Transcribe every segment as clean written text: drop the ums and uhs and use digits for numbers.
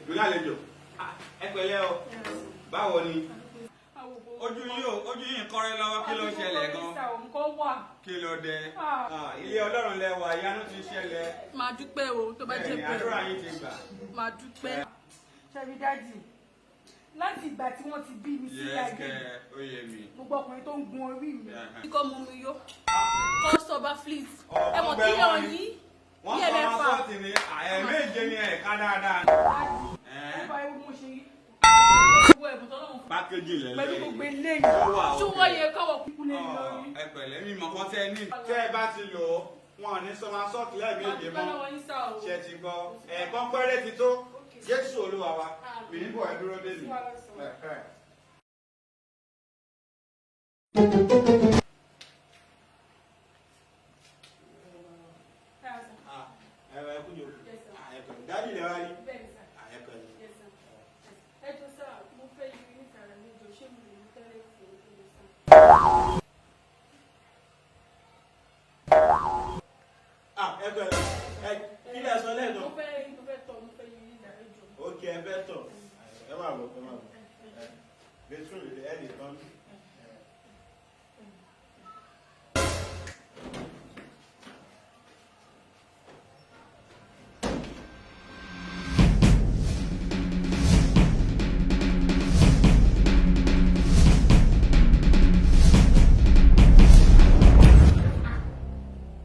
Dúlá lẹ́jọ́. Ẹ pẹ̀lẹ́ o. Báwo ni? Ojú yín kọ́rẹ́ lọ́wọ́ kí ló ń ṣẹlẹ̀ gan? Kí ló dé? Ilé Ọlọ́run lẹ wà, ìyanu ti ṣẹlẹ̀. Máa dúpẹ́ o tó bá jẹ́ pé. Àdúrà yín ti gbà. Máa dúpẹ́. Ṣebí dájì láti ìgbà tí wọ́n ti bí mi sí ayé gbogbo ọkùnrin tó ń gun orí mi. Kíkọ́ mú mi yó. Kọ́ sọba fleet. Ẹ mọ̀ kí yọ̀ yí. Wọ́n sọ wọn sọ́ọ̀tì ní méje ní ẹ̀ka dáadáa. Ẹ bá ewu mo ṣe rí. Gbogbo ẹ̀bùn tó lọ́wọ́. Pákéjì lẹ́lẹ́. Pẹ̀lú gbogbo eléyìí. Ṣùgbọ́n yẹ káwọ̀ kúkú lé lórí. Ẹ pẹ̀lẹ́ mi mọ̀ kán tẹ́ ní. Tẹ́ ẹ bá ti lò ó, wọn ò ní sọ máa sọ́ọ̀tì lẹ́ẹ̀mejì mọ́. Ṣé ti gbọ́? Ẹ̀ẹ̀kan péré ti tó. Jésù Olúwa wa. Bìnníbọ̀ ẹ dúró dé mi. Dájú lè wá rí. Ilé ẹ̀sọ́ lẹ́ẹ̀dọ̀. Ok, ẹ fẹ́ tọ̀. Ẹ máa bọ̀, ẹ máa bọ̀. Bẹ́tún lè ẹ̀dì kan.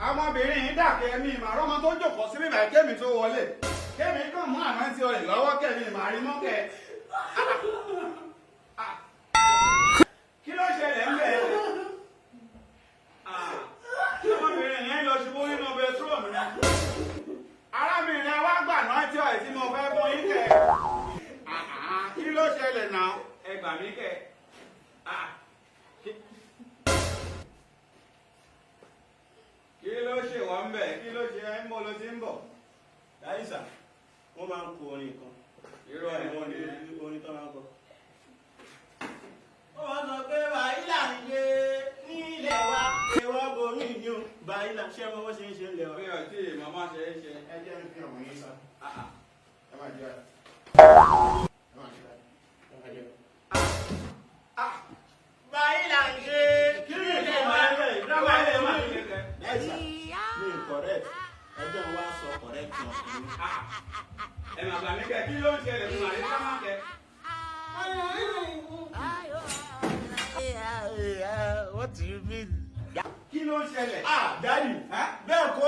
Ọmọbìnrin yìí dàkẹ́ mi ìmọ̀ràn ọmọ tó jòkó sí bíbá kémi tó wọlé. Kémi kàn mú àmọ́ tí olè lọ́wọ́ kẹ́mi ìmọ̀rí mọ́kẹ́. Kí ló ṣẹlẹ̀ ń bẹ̀? Ọmọbìnrin yẹn lọ ṣubú nínú bẹtúrọ̀mù ni. Arábìnrin wa gbà náà tí ọ̀rẹ́ tí mo fẹ́ fún yín kẹ̀. Kí ló ṣẹlẹ̀ náà? Ẹ gbà mí kẹ̀. Kí ló ṣe wọ́n bẹ̀? Kí ló ṣe ẹ́ ń bọ̀ ló ti ń bọ̀? Dáìsà, wọ́n máa ń kọ orin kan. Irú ẹ̀ wọ́n ní orin tó máa ń kọ. Wọ́n sọ pé bàílà ń ṣe ní ilẹ̀ wa. Ṣé wọ́n borí ni o? Bàílà ṣé wọ́n ṣe ń ṣe ń lẹ̀ wá? Bí ọtí màmá ṣe ń ṣe. Ẹ jẹ́ ń fi ọ̀mọ̀ yín sá. Ẹ máa jẹ́ ẹ máa jẹ́ ẹ. Bàílà ń ṣe kí ni ilẹ̀ wa? Ìjọba ilẹ̀ wa. Correct. Ẹ jẹ́ wá sọ correct wọn. Ẹ máa gbà mí kẹ́ kí ló ń ṣẹlẹ̀ fún àyè ká má kẹ́. What do you mean? Kí ló ń ṣẹlẹ̀? Daddy, bẹ́ẹ̀ kọ́.